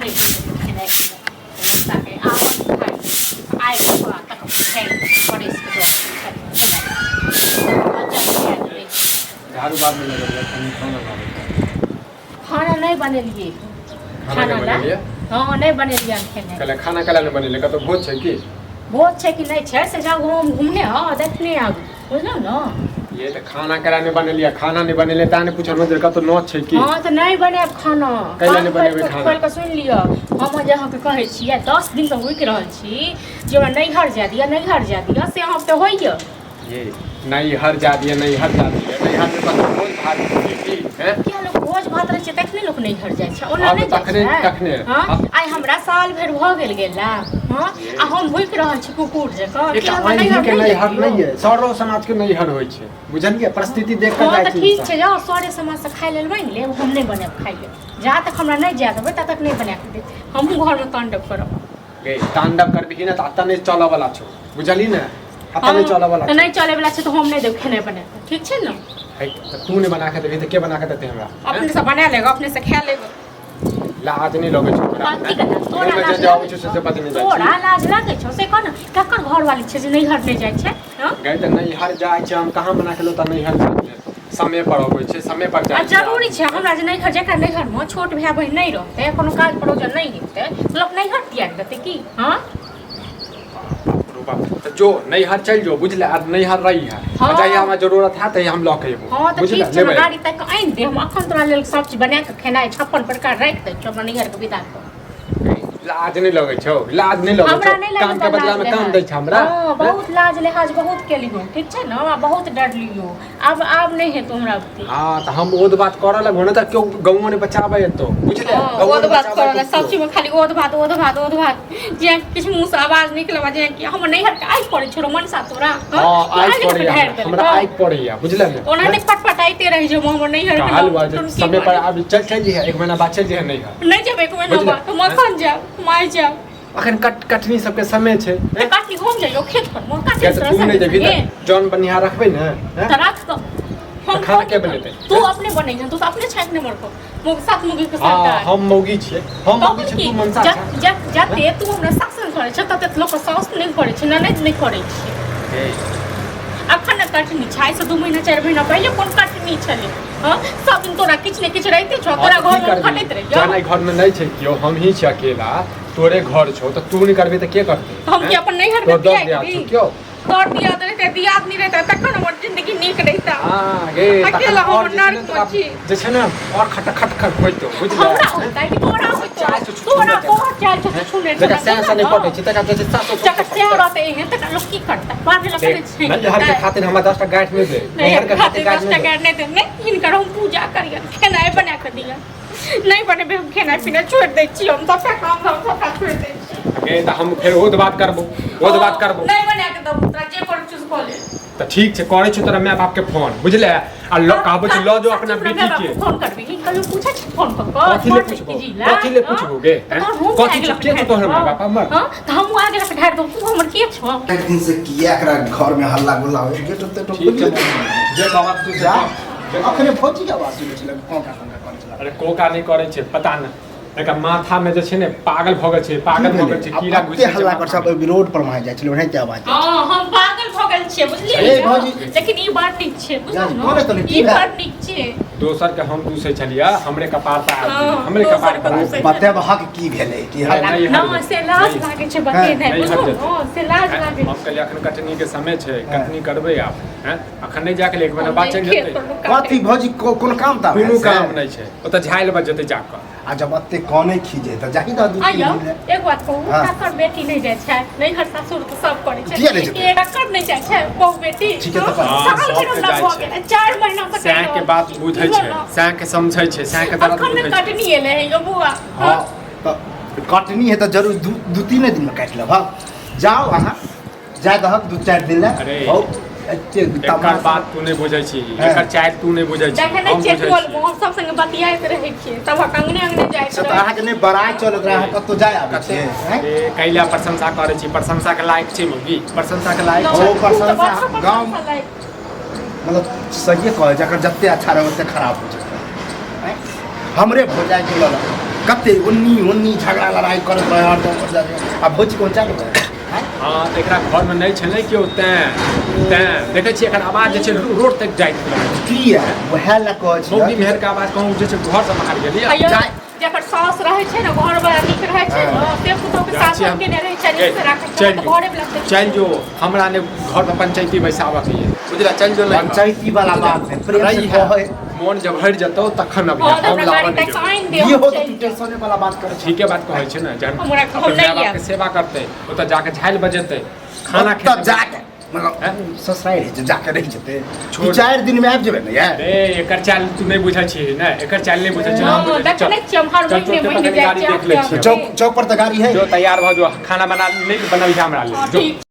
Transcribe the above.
नहीं खेने लगता है आवन खाई आए को तक खेल पड़े इसके झाड़ू बाद में लगा खाना नहीं बने लिए खाना ला हाँ नहीं बने लिए खेने कल खाना कला नहीं बने तो भोज है कि बहुत छे कि नहीं छे से जाओ हम घूमने हाँ देखने आगू बुझलो ना ये तो खाना कला नहीं बने लिया खाना नहीं बने ले ताने पूछल मंदिर का तो नौत है कि हाँ तो नहीं बने अब खाना कैला नहीं बनेबे खाना खोल के सुन लियो हम जहाँ के कहे छियै 10 दिन से रुक रहल छी जे हमरा नहीं हर जा दिया से हम तो होइए ये नहीं हर जा दिए नहीं हर जा दिए नहीं हर में बस भोज भात की हैं क्या लोग भोज भात रहे छै तखने लोग नहीं हर जाइ छै ओना नहीं तखने हां आइ हमरा साल भर भ गेला हां आ हम भूख रहल छी कुकुर जकां एकटा नहीं हर नहीं है सरो समाज के नहीं हर होय छै बुझलिए परिस्थिति देख के जाइ छै ठीक छै जाओ सरे समाज से खाइ लेल मांग ले हम नहीं बने खाइ ले जा तक हमरा नहीं जा देबै ता तक नहीं बना के दे हम घर में तांडव करब गे तांडव करबही ना त आता नहीं चला वाला छौ बुझली ना आता नहीं चला वाला तो नहीं चले वाला छै तो हम नहीं देब खेने बने ठीक छै ना तू ने बना के देबी त के बना के देते हमरा अपने से बना लेगा अपने से खा लेगा लाज नहीं लगे छौ तोरा लाज जाओ छौ से पता नहीं तोरा लाज लागे छौ से कोन ककर घर वाली छै जे नहीं हर नहीं जाइ छै हां गए त नहीं हर जाइ छै हम कहां बना के लो त नहीं हर जाइ समय पर होय छै समय पर जाइ छै जरूरी छै हमरा जे नहीं हर जेकर नहीं हर में छोट भाई बहिन नहीं रहते कोनो काज परोजन नहीं हेतै लोग नहीं हर तियार देतै की हां तो जो नहीं हर चल जो बुझले और नहीं हर रही है हाँ। चाहिए हमें जरूरत है तो हम लॉक है हां तो ठीक छै गाड़ी तक आइन दे हम अखन तोरा लेल सब चीज बना के खेनाइ 56 प्रकार राख दे छ नहीं हर के विदा कर लाज नहीं लगे छौ लाज नहीं लगे छौ काम के बदला में काम दै छ हमरा हां बहुत लाज लिहाज बहुत केलियो ठीक छै ना बहुत डर लियो अब नहीं है तोमरा हां तो हम ओद बात कर लग होने त क्यों गांव ने बचाबे तो बुझले ओद बात कर सब चीज में खाली ओद बात जे किछ मुंह से आवाज निकलबा जे कि हम नहीं हट के आई पड़े छ मन सा तोरा हां आई पड़े हमरा आई पड़े या बुझले ना ओना ने पटपटाइते रही जो हम नहीं हट के हाल वाज समय पर अब चल जी है 1 महीना बाद चल जी है नहीं जब 1 महीना बाद तो मखन जा माय जा अखन कटनी सबके समय छै कटनी घूम जाइयो खेत पर मोर काटे से तू नहीं देबी जौन बनिया रखबे ना त राख तो हम खाना के बनेते तू अपने बनै तू तो अपने छाक ने मर को मोग साथ मुगी के साथ हां हम मौगी छियै हम मौगी छियै तू मनसा जा जाते तू हमरा शासन करे छ तते लोक सास नहीं करे छ ननद नहीं करे छ अखन न कटनी छाई से 2 महीना 4 महीना पहले कोन कटनी छले हां सब दिन तोरा किछ ने किछ रहते छ तोरा घर में खटैत रहियो जानै घर में नहीं छै कियो हम ही छी अकेला तोरे घर छौ त तू नहीं करबे त के करते हम के अपन नहीं घर में दिया क्यों तोर दिया रहते दिया नहीं रहता तखन हमर जिंदगी नीक रहता हां गे अकेला हम नर पछी जे छै ना और खट होइतो बुझले हमरा होता है कि तोरा तोरा बहुत चाल छ छुने जका सेंस नहीं पड़े छै तका जे सासो जका से रहते हैं तका लोग की करता बात लग करे छै नहीं हर के खातिर हमरा 10 टा गाठ नहीं दे हर के खातिर 10 टा गाठ नहीं दे नहीं इनकर हम पूजा करिया खाना बना के दिया नहीं बने हम खाना पीना छोड़ दे छी हम सब काम हम सब छोड़ दे गे त हम फिर ओद बात करबो नहीं बना के दबो तोरा जे कर चूज कर ले त ठीक छै करे छ तोरा माय बाप के फोन बुझले आ कहबो छ ल जो अपना बेटी के फोन करबी कि कहियो पूछै छी फोन कर कथि ले पूछबो गे कथि के छ तोहर माय बाप हमर हां त हम आगे से ढार दो तू हमर के छ एक दिन से किया एकरा घर में हल्ला गुल्ला हो गेट तो ठीक है जे बाबा तू जा अखने भौजी के आवाज सुनै छलै कोका करे छलै अरे कोका नहीं करे छै पता न एका माथा में जे छै ने पागल भ गेल छै कीड़ा घुसि हल्ला कर सब रोड पर मार जाय छलै ओने के आवाज हां हम पागल भ गेल छियै बुझलियै ए भौजी लेकिन ई बात ठीक छै बुझलियै ई बात ठीक छै दोसर के हम दूसै छलिया हमरे कपार पर हमरे कपार पर बतेब हक की भेलै कि ना से लाज लागे छै बते नै बुझलो हां से लाज लागे हम कहलिए अखन कटनी के समय छै कटनी करबै आप हैं अखन नहीं जाके एक महीना बाद चल जेतै कथि भौजी कोन काम ता कोनो काम नहीं छै ओत झाइल बज जेतै जाकर आ जब अत्ते कोने खीजे त जाहि द आइयो एक बात कहू काकर बेटी नहीं जाय छै नहीं हर ससुर के सब करे छै एक कर नहीं जाय छै बहु बेटी ठीक है त साल भर हमरा भ गेल 4 महीना तक सैं के बात बुझै छै सैं के समझै छै सैं के दर्द बुझै छै कटनी एले है यो बुआ हां त कटनी है त जरूर 2-3 दिन में काट लेब जाओ अहाँ जा दहक 2-4 दिन ले अरे एकर बात तू नहीं बुझै छी एकर चाइल तू नहीं बुझै छी जखन चेक बोल हम सब संग बतियाइत रहै छियै तब अंगने जाय छै त अहाँ के नहीं बड़ाई चलत रहा कतो जाय आबै छै ए कैला प्रशंसा करे छी प्रशंसा के लायक छी मौगी प्रशंसा के लायक ओ प्रशंसा गांव मतलब सही कहे जकर जत्ते अच्छा रहे ओते खराब हो जाए हमरे भोजाई के लल कते उन्नी झगड़ा लड़ाई करत रहे हरदम आ भौजी कोन चालू करे हाँ तो एकरा घर में नहीं छले केओ तें देखे छियै एकर आवाज जे छै रोड तक जाइत छलै किया वएह लए कहै छी मौगी मेहर के आवाज कहूँ जे छै घर से बाहर गेलियै अयो जकर सास रहै छै ने घर बड़ा नीक रहै छै से पुतोह के साथ के ने रहै छै नीक से राखै छै तऽ घरे वाला चल जो हमरा ने घर में पंचायती बैसाबऽ के ये बुझला चल जो पंचायती वाला बात है प्रेम से कहै मोन जब भरि जतौ तखन अभी हम लावन ये हो तो टेंशन वाला बात करे ठीके बात कहै छै ने जहन हमरा हम नहीं बाप के सेवा करते ओतऽ जाके झाइल बजेतै खाना तब जाके मतलब ससुराल है जाके रह जते 4 दिन में आबि जेबै ने यार रे एकर चाल तू नहीं बुझै छी ने एकर चाल नहीं बुझै छी हम देख ले छी हम हर महीने गाड़ी देख ले छी चौक पर तो गाड़ी है जो तैयार भ जो खाना बना नहीं बनल हमरा ले जो